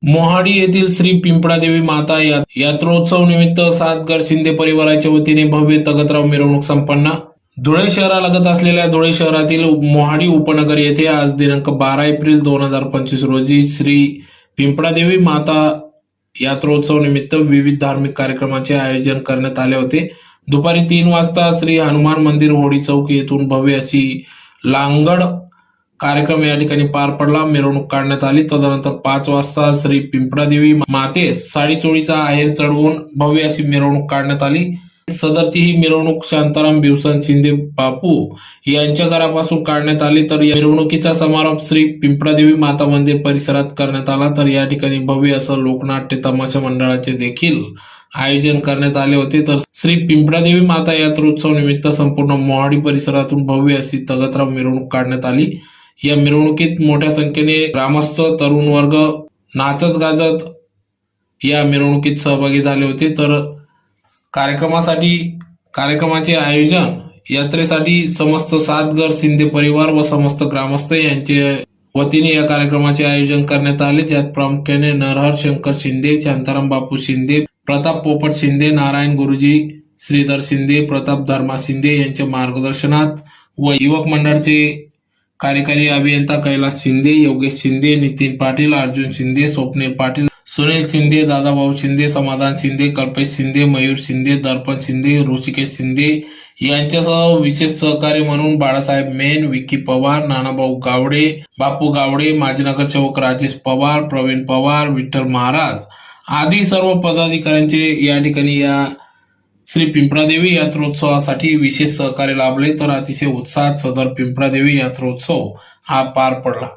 मोहाडी येथील श्री पिंपळादेवी माता यात्रोत्सव निमित्त सातगर शिंदे परिवाराच्या वतीने भव्य तगतराव मिरवणूक संपन्न। धुळे शहरालगत असलेल्या धुळे शहरातील मोहाडी उपनगर येथे आज दिनांक 12 एप्रिल 2025 रोजी श्री पिंपळादेवी माता यात्रोत्सव निमित्त विविध धार्मिक कार्यक्रमाचे आयोजन करण्यात आले होते। दुपारी 3 वाजता श्री हनुमान मंदिर होडी चौक येथून भव्य अशी लांगड कार्यक्रम या ठिकाणी पार पडला, मिरवणूक काढण्यात आली। तदनंतर 5 वाजता श्री पिंपळादेवी मातेस साडी चोळीचा आहेर चढवून भव्य अशी मिरवणूक काढण्यात आली। सदरची ही मिरवणूक शांताराम भिवसन शिंदे बापू यांच्या घरापासून काढण्यात आली। तर या मिरवणुकीचा समारोप श्री पिंपळादेवी माता मंदिर परिसरात करण्यात आला। तर या ठिकाणी भव्य असं लोकनाट्य तमाशा मंडळाचे देखील आयोजन करण्यात आले होते। तर श्री पिंपळादेवी माता यात्रोत्सव निमित्त संपूर्ण मोहाडी परिसरातून भव्य अशी तगतराव मिरवणूक काढण्यात आली। या मिरवणुकीत मोठ्या संख्येने ग्रामस्थ तरुण वर्ग नाचत गाजत या मिरवणुकीत सहभागी झाले होते। तर कार्यक्रमाचे आयोजन यात्रेसाठी समस्त सातगर शिंदे परिवार व समस्त ग्रामस्थ यांचे वतीने या कार्यक्रमाचे आयोजन करण्यात आले, ज्यात प्रामुख्याने नरहर शंकर शिंदे, शांताराम बापू शिंदे, प्रताप पोपट शिंदे, नारायण गुरुजी, श्रीधर शिंदे, प्रताप धर्मा शिंदे यांच्या मार्गदर्शनात व युवक मंडळाचे कार्यकारी अभियंता कैलास शिंदे, योगेश शिंदे, नितीन पाटील, अर्जुन शिंदे, स्वप्नील पाटील, सुनील शिंदे, दादाभाऊ शिंदे, समाधान शिंदे, कल्पेश शिंदे, मयूर शिंदे, दर्पण शिंदे, ऋषिकेश शिंदे यांच्यासह विशेष सहकारी म्हणून बाळासाहेब मेन, विकी पवार, नानाभाऊ गावडे, बापू गावडे, माजी नगरसेवक राजेश पवार, प्रवीण पवार, विठ्ठल महाराज आदी सर्व पदाधिकाऱ्यांचे या ठिकाणी या श्री पिंपळादेवी यात्रोत्सवासाठी विशेष सहकार्य लाभले। तर अतिशय उत्साहात सदर पिंपळादेवी यात्रोत्सव हा पार पडला।